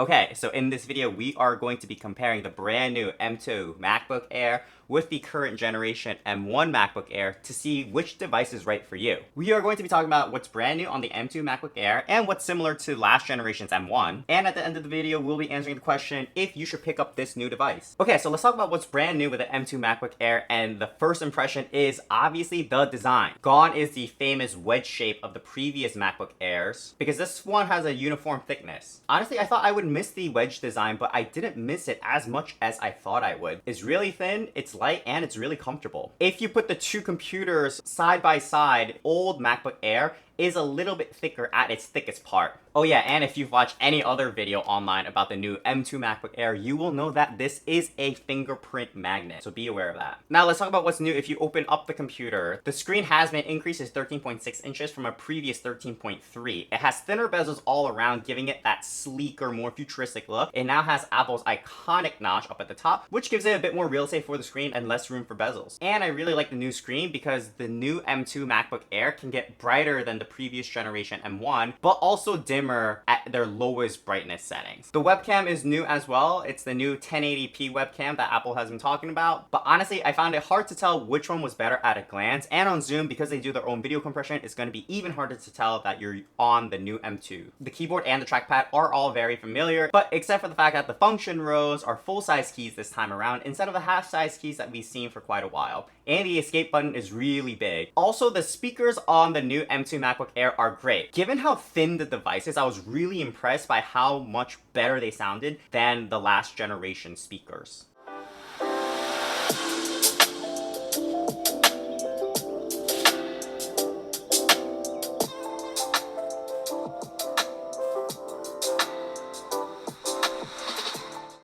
Okay, so in this video, we are going to be comparing the brand new M2 MacBook Air with the current generation M1 MacBook Air to see which device is right for you. We are going to be talking about what's brand new on the M2 MacBook Air and what's similar to last generation's M1. And at the end of the video, we'll be answering the question if you should pick up this new device. Okay, so let's talk about what's brand new with the M2 MacBook Air, and the first impression is obviously the design. Gone is the famous wedge shape of the previous MacBook Airs, because this one has a uniform thickness. Honestly, I thought I would miss the wedge design, but I didn't miss it as much as I thought I would. It's really thin, it's light, and it's really comfortable. If you put the two computers side by side, old MacBook Air is a little bit thicker at its thickest part. Oh yeah, and if you've watched any other video online about the new M2 MacBook Air, you will know that this is a fingerprint magnet, so be aware of that. Now let's talk about what's new. If you open up the computer, the screen has been increased to 13.6 inches from a previous 13.3. It has thinner bezels all around, giving it that sleeker, more futuristic look. It now has Apple's iconic notch up at the top, which gives it a bit more real estate for the screen and less room for bezels. And I really like the new screen because the new M2 MacBook Air can get brighter than the previous generation M1, but also dimmer at their lowest brightness settings. The webcam is new as well. It's the new 1080p webcam that Apple has been talking about, but honestly, I found it hard to tell which one was better at a glance, and on Zoom, because they do their own video compression, it's going to be even harder to tell that you're on the new M2. The keyboard and the trackpad are all very familiar, but except for the fact that the function rows are full-size keys this time around instead of the half-size keys that we've seen for quite a while. And the escape button is really big. Also, the speakers on the new M2 MacBook Air are great. Given how thin the device is, I was really impressed by how much better they sounded than the last generation speakers.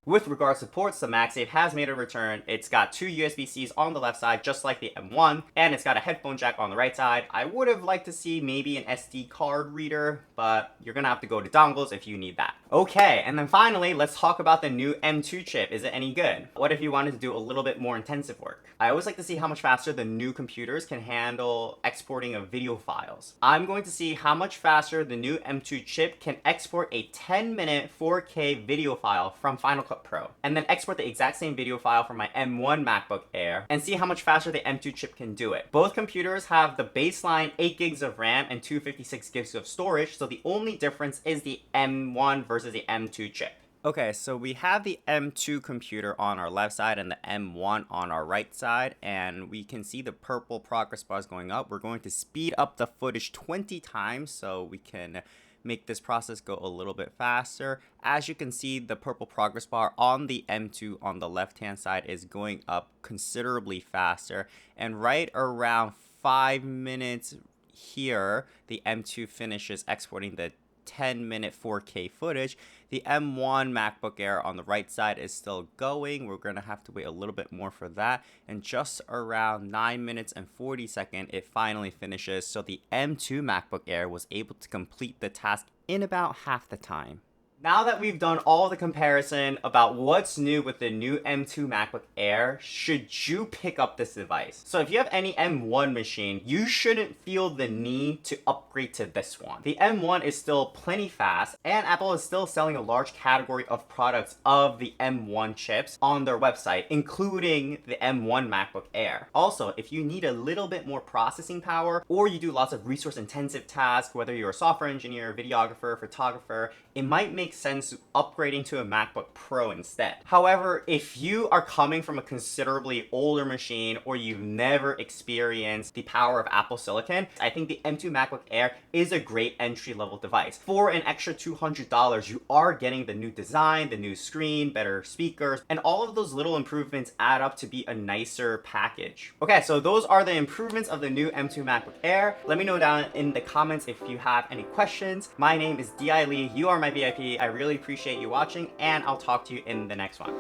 With regards to ports, the MagSafe has made a return. It's got two USB-Cs on the left side, just like the M1, and it's got a headphone jack on the right side. I would have liked to see maybe an SD card reader, but you're gonna have to go to dongles if you need that. Okay, and then finally, let's talk about the new M2 chip. Is it any good? What if you wanted to do a little bit more intensive work? I always like to see how much faster the new computers can handle exporting of video files. I'm going to see how much faster the new M2 chip can export a 10-minute 4K video file from Final Cut Pro, and then export the exact same video file from my M1 MacBook Air and see how much faster the M2 chip can do it. Both computers have the baseline 8 gigs of RAM and 256 gigs of storage, so the only difference is the M1 versus the M2 chip. Okay, so we have the M2 computer on our left side and the M1 on our right side, and we can see the purple progress bars going up. We're going to speed up the footage 20 times so we can make this process go a little bit faster. As you can see, the purple progress bar on the M2 on the left hand side is going up considerably faster, and right around 5 minutes here, the M2 finishes exporting the 10-minute 4K footage. The M1 MacBook Air on the right side is still going. We're going to have to wait a little bit more for that. And just around 9 minutes and 40 seconds, it finally finishes. So the M2 MacBook Air was able to complete the task in about half the time. Now that we've done all the comparison about what's new with the new M2 MacBook Air, should you pick up this device? So if you have any M1 machine, you shouldn't feel the need to upgrade to this one. The M1 is still plenty fast, and Apple is still selling a large category of products of the M1 chips on their website, including the M1 MacBook Air. Also, if you need a little bit more processing power, or you do lots of resource-intensive tasks, whether you're a software engineer, videographer, photographer, it might make sense upgrading to a MacBook Pro instead. However, if you are coming from a considerably older machine or you've never experienced the power of Apple Silicon, I think the M2 MacBook Air is a great entry-level device. For an extra $200, you are getting the new design, the new screen, better speakers, and all of those little improvements add up to be a nicer package. Okay, so those are the improvements of the new M2 MacBook Air. Let me know down in the comments if you have any questions. My name is D.I. Lee. You are my VIP. I really appreciate you watching, and I'll talk to you in the next one.